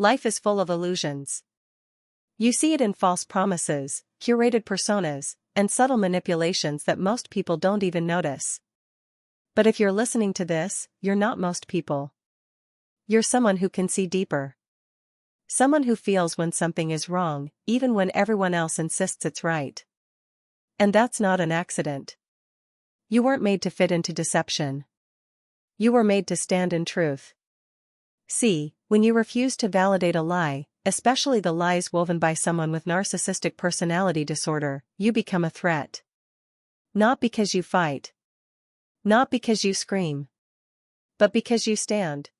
Life is full of illusions. You see it in false promises, curated personas, and subtle manipulations that most people don't even notice. But if you're listening to this, you're not most people. You're someone who can see deeper. Someone who feels when something is wrong, even when everyone else insists it's right. And that's not an accident. You weren't made to fit into deception. You were made to stand in truth. See, when you refuse to validate a lie, especially the lies woven by someone with narcissistic personality disorder, you become a threat. Not because you fight. Not because you scream. But because you stand.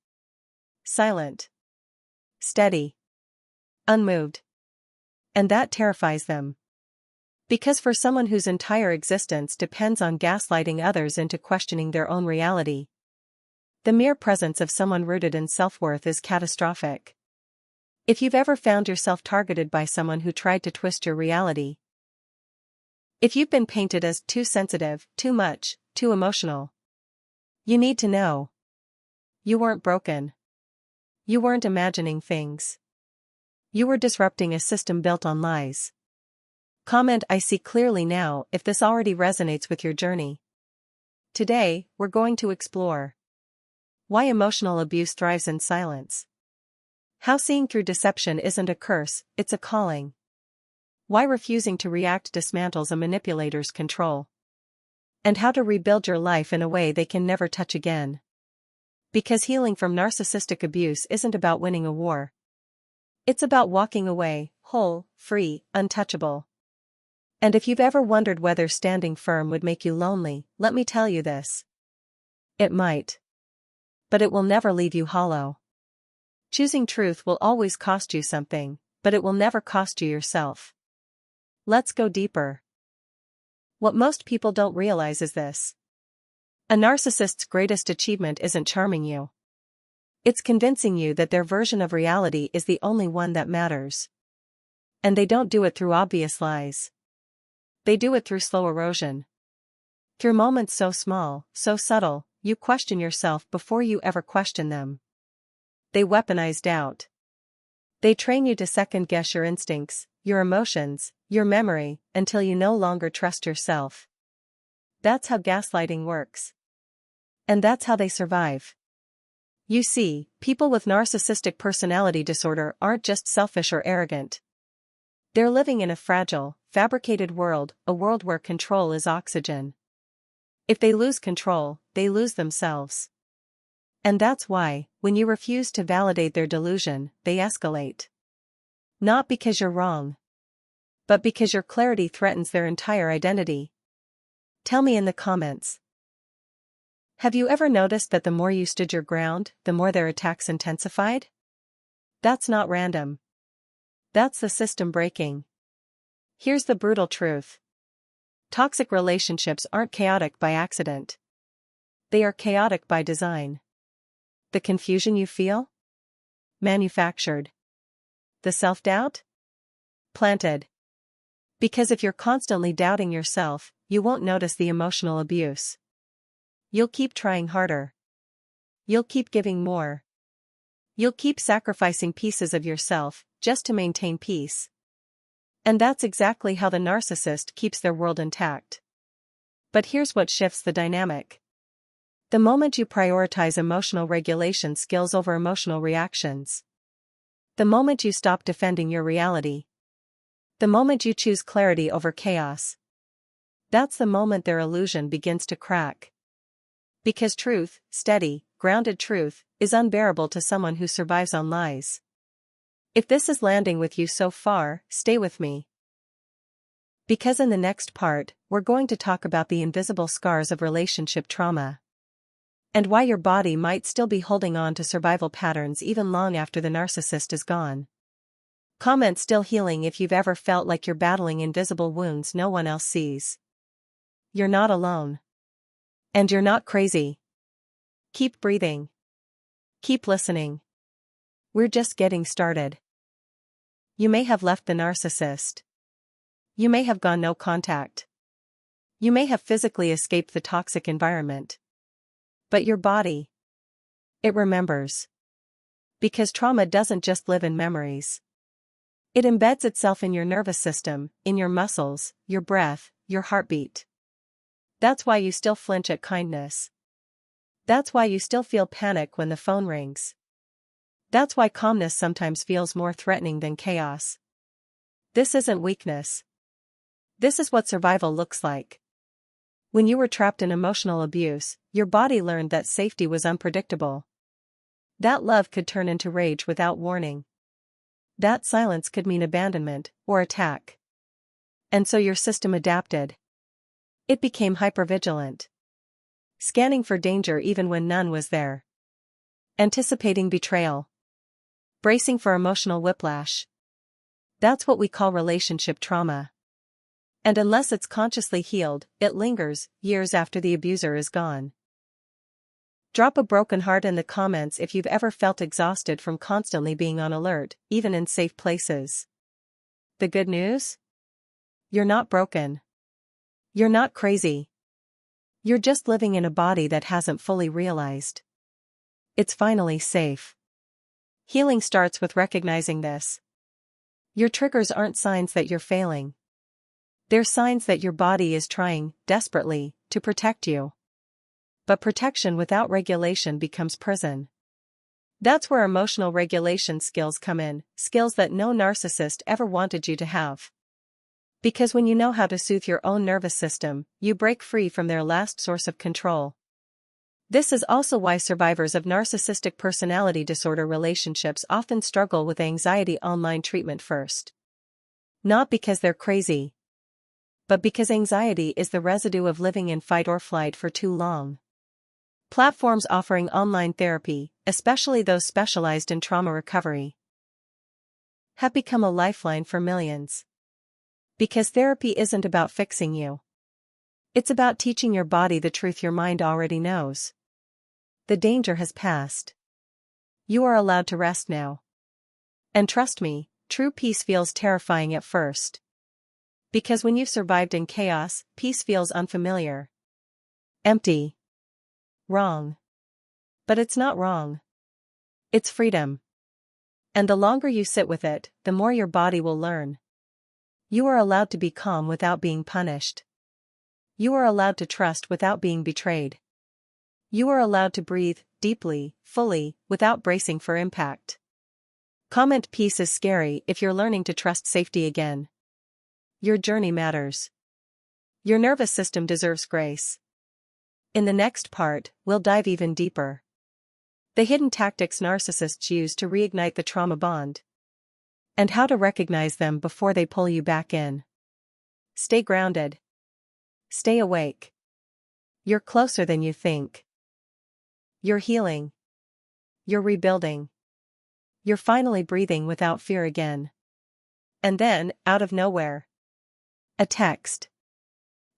Silent. Steady. Unmoved. And that terrifies them. Because for someone whose entire existence depends on gaslighting others into questioning their own reality, the mere presence of someone rooted in self-worth is catastrophic. If you've ever found yourself targeted by someone who tried to twist your reality, if you've been painted as too sensitive, too much, too emotional, you need to know. You weren't broken. You weren't imagining things. You were disrupting a system built on lies. Comment "I see clearly now" if this already resonates with your journey. Today, we're going to explore why emotional abuse thrives in silence. How seeing through deception isn't a curse, it's a calling. Why refusing to react dismantles a manipulator's control. And how to rebuild your life in a way they can never touch again. Because healing from narcissistic abuse isn't about winning a war. It's about walking away, whole, free, untouchable. And if you've ever wondered whether standing firm would make you lonely, let me tell you this. It might. But it will never leave you hollow. Choosing truth will always cost you something, but it will never cost you yourself. Let's go deeper. What most people don't realize is this. A narcissist's greatest achievement isn't charming you. It's convincing you that their version of reality is the only one that matters. And they don't do it through obvious lies. They do it through slow erosion. Through moments so small, so subtle, you question yourself before you ever question them. They weaponize doubt. They train you to second-guess your instincts, your emotions, your memory, until you no longer trust yourself. That's how gaslighting works. And that's how they survive. You see, people with narcissistic personality disorder aren't just selfish or arrogant. They're living in a fragile, fabricated world, a world where control is oxygen. If they lose control, they lose themselves. And that's why, when you refuse to validate their delusion, they escalate. Not because you're wrong, but because your clarity threatens their entire identity. Tell me in the comments. Have you ever noticed that the more you stood your ground, the more their attacks intensified? That's not random. That's the system breaking. Here's the brutal truth. Toxic relationships aren't chaotic by accident. They are chaotic by design. The confusion you feel? Manufactured. The self-doubt? Planted. Because if you're constantly doubting yourself, you won't notice the emotional abuse. You'll keep trying harder. You'll keep giving more. You'll keep sacrificing pieces of yourself, just to maintain peace. And that's exactly how the narcissist keeps their world intact. But here's what shifts the dynamic. The moment you prioritize emotional regulation skills over emotional reactions. The moment you stop defending your reality. The moment you choose clarity over chaos. That's the moment their illusion begins to crack. Because truth, steady, grounded truth, is unbearable to someone who survives on lies. If this is landing with you so far, stay with me. Because in the next part, we're going to talk about the invisible scars of relationship trauma. And why your body might still be holding on to survival patterns even long after the narcissist is gone. Comment "still healing" if you've ever felt like you're battling invisible wounds no one else sees. You're not alone. And you're not crazy. Keep breathing. Keep listening. We're just getting started. You may have left the narcissist. You may have gone no contact. You may have physically escaped the toxic environment. But your body, it remembers. Because trauma doesn't just live in memories. It embeds itself in your nervous system, in your muscles, your breath, your heartbeat. That's why you still flinch at kindness. That's why you still feel panic when the phone rings. That's why calmness sometimes feels more threatening than chaos. This isn't weakness. This is what survival looks like. When you were trapped in emotional abuse, your body learned that safety was unpredictable. That love could turn into rage without warning. That silence could mean abandonment or attack. And so your system adapted. It became hypervigilant. Scanning for danger even when none was there. Anticipating betrayal. Bracing for emotional whiplash. That's what we call relationship trauma. And unless it's consciously healed, it lingers, years after the abuser is gone. Drop a broken heart in the comments if you've ever felt exhausted from constantly being on alert, even in safe places. The good news? You're not broken. You're not crazy. You're just living in a body that hasn't fully realized it's finally safe. Healing starts with recognizing this. Your triggers aren't signs that you're failing. They're signs that your body is trying, desperately, to protect you. But protection without regulation becomes prison. That's where emotional regulation skills come in, skills that no narcissist ever wanted you to have. Because when you know how to soothe your own nervous system, you break free from their last source of control. This is also why survivors of narcissistic personality disorder relationships often struggle with anxiety online treatment first. Not because they're crazy, but because anxiety is the residue of living in fight or flight for too long. Platforms offering online therapy, especially those specialized in trauma recovery, have become a lifeline for millions. Because therapy isn't about fixing you. It's about teaching your body the truth your mind already knows. The danger has passed. You are allowed to rest now. And trust me, true peace feels terrifying at first. Because when you've survived in chaos, peace feels unfamiliar. Empty. Wrong. But it's not wrong. It's freedom. And the longer you sit with it, the more your body will learn. You are allowed to be calm without being punished. You are allowed to trust without being betrayed. You are allowed to breathe, deeply, fully, without bracing for impact. Comment peace is scary if you're learning to trust safety again. Your journey matters. Your nervous system deserves grace. In the next part, we'll dive even deeper. The hidden tactics narcissists use to reignite the trauma bond. And how to recognize them before they pull you back in. Stay grounded. Stay awake. You're closer than you think. You're healing. You're rebuilding. You're finally breathing without fear again. And then, out of nowhere. A text.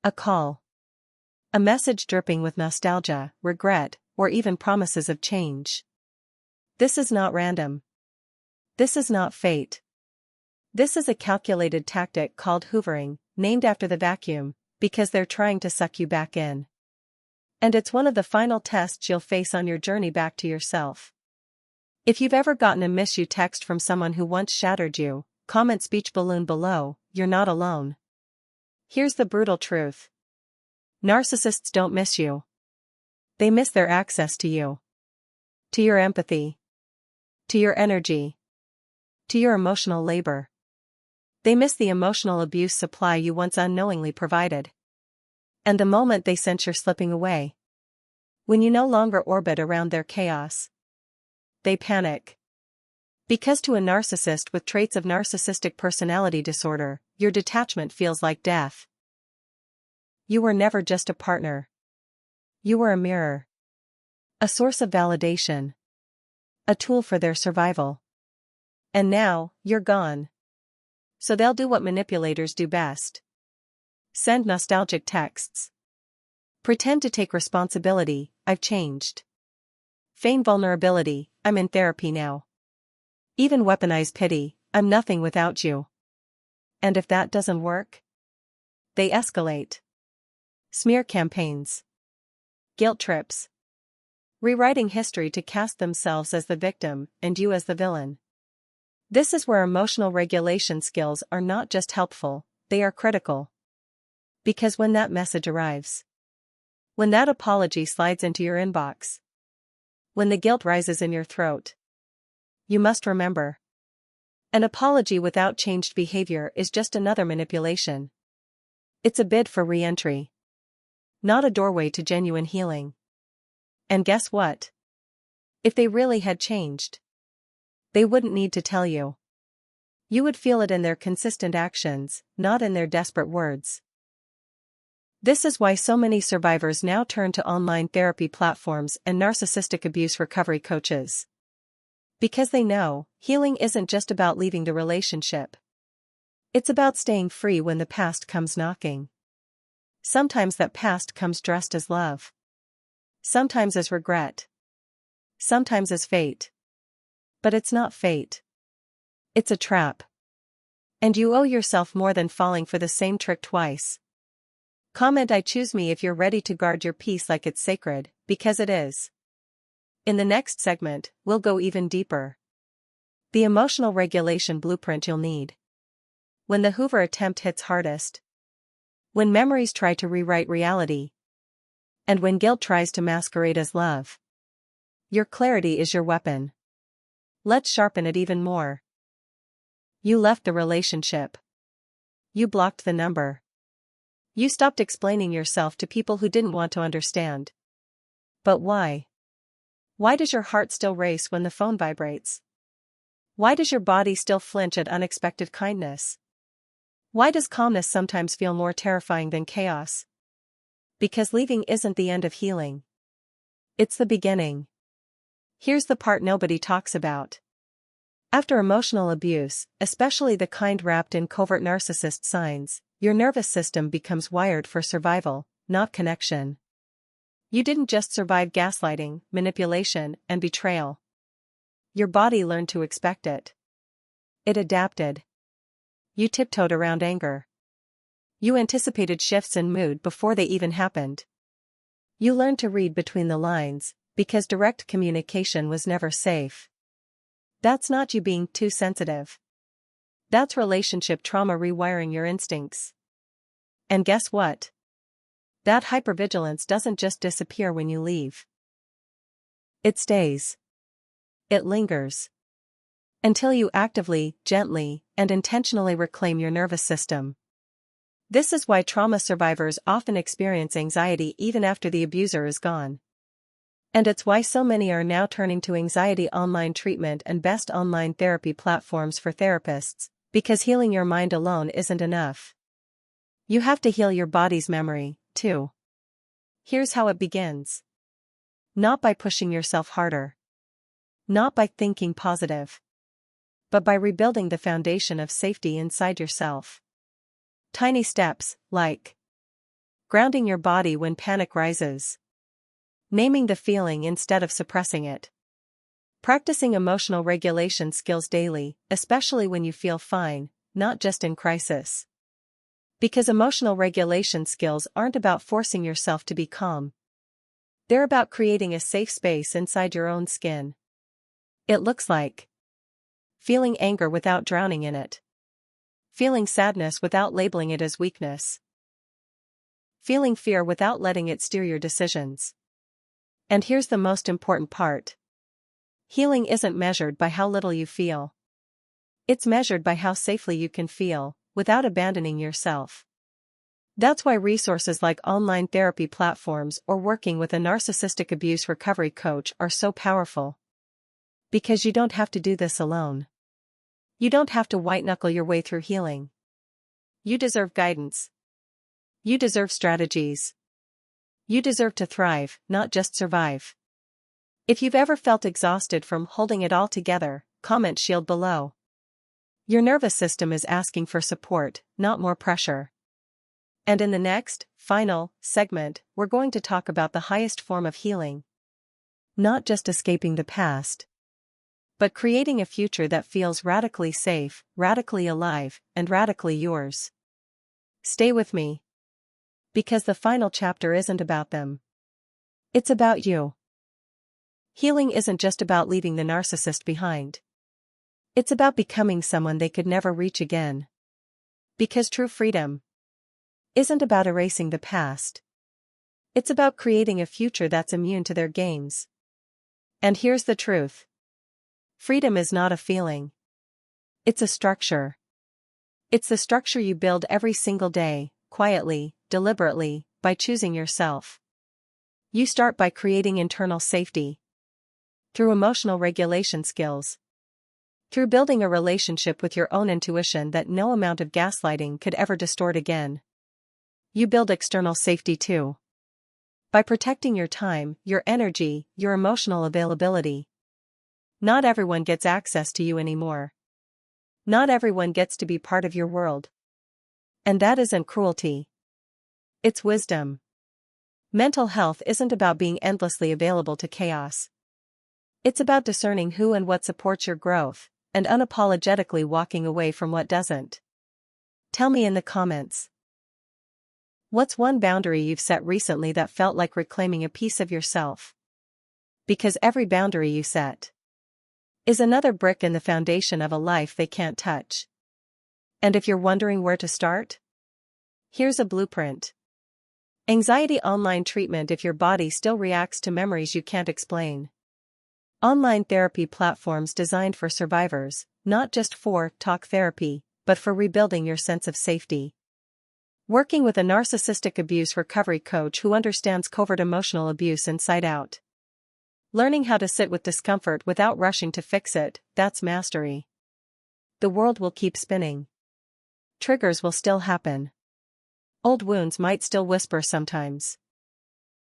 A call. A message dripping with nostalgia, regret, or even promises of change. This is not random. This is not fate. This is a calculated tactic called hoovering, named after the vacuum, because they're trying to suck you back in. And it's one of the final tests you'll face on your journey back to yourself. If you've ever gotten a miss you text from someone who once shattered you, comment speech balloon below, you're not alone. Here's the brutal truth. Narcissists don't miss you. They miss their access to you. To your empathy. To your energy. To your emotional labor. They miss the emotional abuse supply you once unknowingly provided. And the moment they sense you're slipping away, when you no longer orbit around their chaos, they panic. Because to a narcissist with traits of narcissistic personality disorder, your detachment feels like death. You were never just a partner. You were a mirror. A source of validation. A tool for their survival. And now, you're gone. So they'll do what manipulators do best. Send nostalgic texts. Pretend to take responsibility, I've changed. Feign vulnerability, I'm in therapy now. Even weaponize pity, I'm nothing without you. And if that doesn't work? They escalate. Smear campaigns. Guilt trips. rewriting history to cast themselves as the victim and you as the villain. This is where emotional regulation skills are not just helpful, they are critical. Because when that message arrives, when that apology slides into your inbox, when the guilt rises in your throat, you must remember. An apology without changed behavior is just another manipulation. It's a bid for re-entry, not a doorway to genuine healing. And guess what? If they really had changed, they wouldn't need to tell you. You would feel it in their consistent actions, not in their desperate words. This is why so many survivors now turn to online therapy platforms and narcissistic abuse recovery coaches. Because they know, healing isn't just about leaving the relationship. It's about staying free when the past comes knocking. Sometimes that past comes dressed as love. Sometimes as regret. Sometimes as fate. But it's not fate. It's a trap. And you owe yourself more than falling for the same trick twice. Comment I choose me if you're ready to guard your peace like it's sacred, because it is. In the next segment, we'll go even deeper. The emotional regulation blueprint you'll need. When the Hoover attempt hits hardest. When memories try to rewrite reality. And when guilt tries to masquerade as love. Your clarity is your weapon. Let's sharpen it even more. You left the relationship. You blocked the number. You stopped explaining yourself to people who didn't want to understand. But why? Why does your heart still race when the phone vibrates? Why does your body still flinch at unexpected kindness? Why does calmness sometimes feel more terrifying than chaos? Because leaving isn't the end of healing. It's the beginning. Here's the part nobody talks about. After emotional abuse, especially the kind wrapped in covert narcissist signs, your nervous system becomes wired for survival, not connection. You didn't just survive gaslighting, manipulation, and betrayal. Your body learned to expect it. It adapted. You tiptoed around anger. You anticipated shifts in mood before they even happened. You learned to read between the lines, because direct communication was never safe. That's not you being too sensitive. That's relationship trauma rewiring your instincts. And guess what? That hypervigilance doesn't just disappear when you leave. It stays. It lingers. Until you actively, gently, and intentionally reclaim your nervous system. This is why trauma survivors often experience anxiety even after the abuser is gone. And it's why so many are now turning to anxiety online treatment and best online therapy platforms for therapists, because healing your mind alone isn't enough. You have to heal your body's memory, too. Here's how it begins. Not by pushing yourself harder. Not by thinking positive. But by rebuilding the foundation of safety inside yourself. Tiny steps, like grounding your body when panic rises. Naming the feeling instead of suppressing it. Practicing emotional regulation skills daily, especially when you feel fine, not just in crisis. Because emotional regulation skills aren't about forcing yourself to be calm. They're about creating a safe space inside your own skin. It looks like feeling anger without drowning in it. Feeling sadness without labeling it as weakness. Feeling fear without letting it steer your decisions. And here's the most important part. Healing isn't measured by how little you feel. It's measured by how safely you can feel, without abandoning yourself. That's why resources like online therapy platforms or working with a narcissistic abuse recovery coach are so powerful. Because you don't have to do this alone. You don't have to white-knuckle your way through healing. You deserve guidance. You deserve strategies. You deserve to thrive, not just survive. If you've ever felt exhausted from holding it all together, comment shield below. Your nervous system is asking for support, not more pressure. And in the next, final, segment, we're going to talk about the highest form of healing. Not just escaping the past, but creating a future that feels radically safe, radically alive, and radically yours. Stay with me. Because the final chapter isn't about them. It's about you. Healing isn't just about leaving the narcissist behind. It's about becoming someone they could never reach again. Because true freedom isn't about erasing the past. It's about creating a future that's immune to their games. And here's the truth. Freedom is not a feeling. It's a structure. It's the structure you build every single day, quietly, deliberately, by choosing yourself. You start by creating internal safety. Through emotional regulation skills. Through building a relationship with your own intuition that no amount of gaslighting could ever distort again. You build external safety too. By protecting your time, your energy, your emotional availability. Not everyone gets access to you anymore. Not everyone gets to be part of your world. And that isn't cruelty. It's wisdom. Mental health isn't about being endlessly available to chaos. It's about discerning who and what supports your growth, and unapologetically walking away from what doesn't. Tell me in the comments. What's one boundary you've set recently that felt like reclaiming a piece of yourself? Because every boundary you set is another brick in the foundation of a life they can't touch. And if you're wondering where to start, here's a blueprint. Anxiety online treatment if your body still reacts to memories you can't explain. Online therapy platforms designed for survivors, not just for talk therapy, but for rebuilding your sense of safety. Working with a narcissistic abuse recovery coach who understands covert emotional abuse inside out. Learning how to sit with discomfort without rushing to fix it, that's mastery. The world will keep spinning. Triggers will still happen. Old wounds might still whisper sometimes.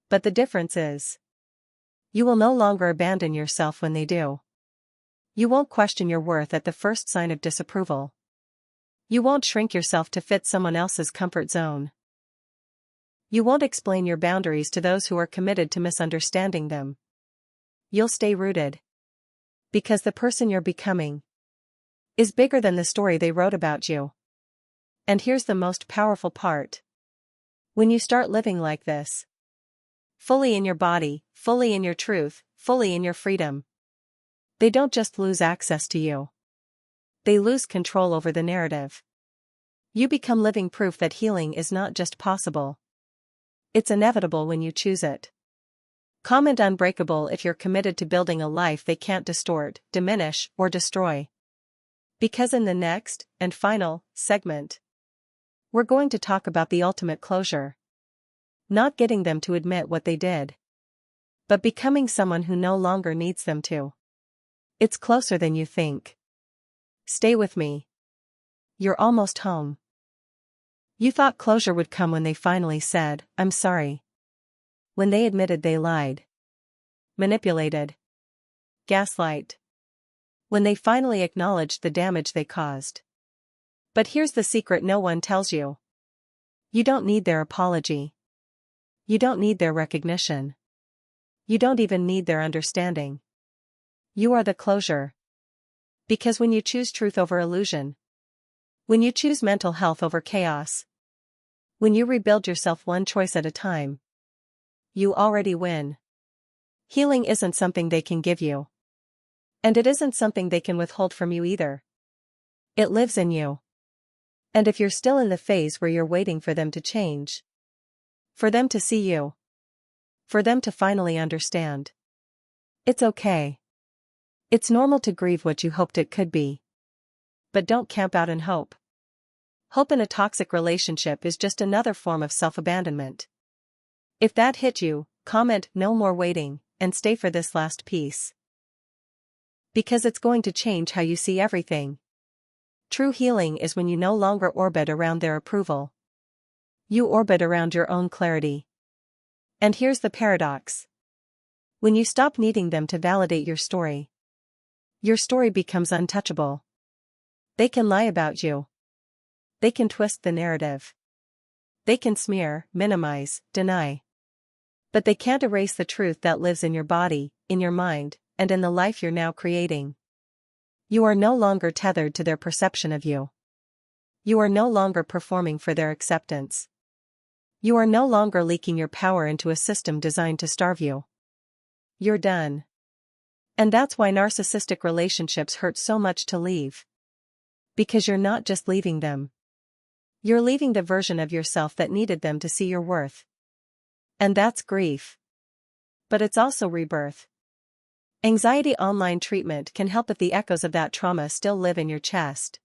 But the difference is, you will no longer abandon yourself when they do. You won't question your worth at the first sign of disapproval. You won't shrink yourself to fit someone else's comfort zone. You won't explain your boundaries to those who are committed to misunderstanding them. You'll stay rooted. Because the person you're becoming is bigger than the story they wrote about you. And here's the most powerful part. When you start living like this, fully in your body, fully in your truth, fully in your freedom, they don't just lose access to you. They lose control over the narrative. You become living proof that healing is not just possible. It's inevitable when you choose it. Comment Unbreakable if you're committed to building a life they can't distort, diminish, or destroy. Because in the next, and final, segment, we're going to talk about the ultimate closure. Not getting them to admit what they did, but becoming someone who no longer needs them to. It's closer than you think. Stay with me. You're almost home. You thought closure would come when they finally said, "I'm sorry." When they admitted they lied, manipulated, gaslight. When they finally acknowledged the damage they caused. But here's the secret no one tells you. You don't need their apology. You don't need their recognition. You don't even need their understanding. You are the closure. Because when you choose truth over illusion, when you choose mental health over chaos, when you rebuild yourself one choice at a time, you already win. Healing isn't something they can give you. And it isn't something they can withhold from you either. It lives in you. And if you're still in the phase where you're waiting for them to change, for them to see you, for them to finally understand, it's okay. It's normal to grieve what you hoped it could be. But don't camp out in hope. Hope in a toxic relationship is just another form of self-abandonment. If that hit you, comment "No more waiting," and stay for this last piece. Because it's going to change how you see everything. True healing is when you no longer orbit around their approval. You orbit around your own clarity. And here's the paradox. When you stop needing them to validate your story becomes untouchable. They can lie about you. They can twist the narrative. They can smear, minimize, deny. But they can't erase the truth that lives in your body, in your mind, and in the life you're now creating. You are no longer tethered to their perception of you. You are no longer performing for their acceptance. You are no longer leaking your power into a system designed to starve you. You're done. And that's why narcissistic relationships hurt so much to leave. Because you're not just leaving them. You're leaving the version of yourself that needed them to see your worth. And that's grief. But it's also rebirth. Anxiety online treatment can help if the echoes of that trauma still live in your chest.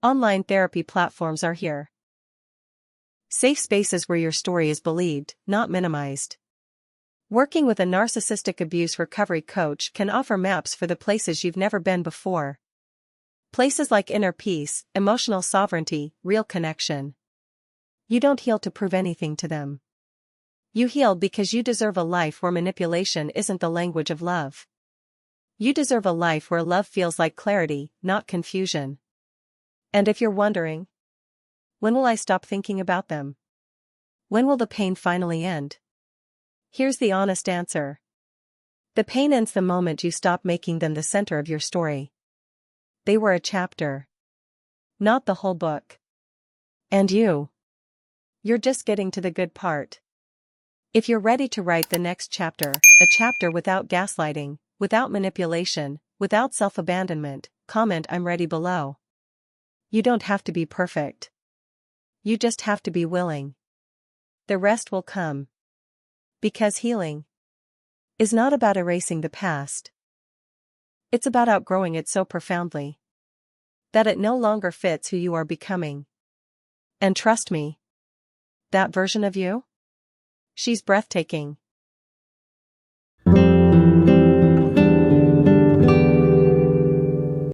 Online therapy platforms are here. Safe spaces where your story is believed, not minimized. Working with a narcissistic abuse recovery coach can offer maps for the places you've never been before. Places like inner peace, emotional sovereignty, real connection. You don't heal to prove anything to them. You heal because you deserve a life where manipulation isn't the language of love. You deserve a life where love feels like clarity, not confusion. And if you're wondering, when will I stop thinking about them? When will the pain finally end? Here's the honest answer. The pain ends the moment you stop making them the center of your story. They were a chapter. Not the whole book. And you're just getting to the good part. If you're ready to write the next chapter, a chapter without gaslighting, without manipulation, without self-abandonment, comment "I'm ready" below. You don't have to be perfect. You just have to be willing. The rest will come. Because healing is not about erasing the past. It's about outgrowing it so profoundly that it no longer fits who you are becoming. And trust me, that version of you? She's breathtaking.